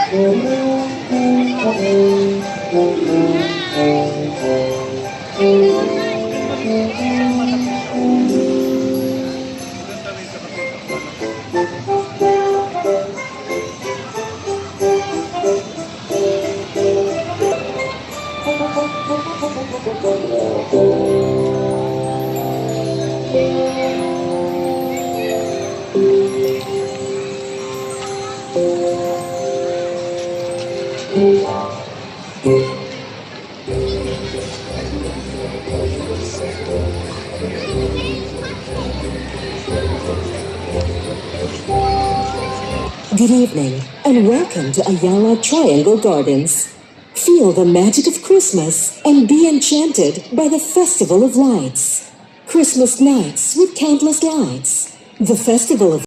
Good evening, and welcome to Ayala Triangle Gardens. Feel the magic of Christmas and be enchanted by the Festival of Lights. Christmas nights with countless lights. The Festival of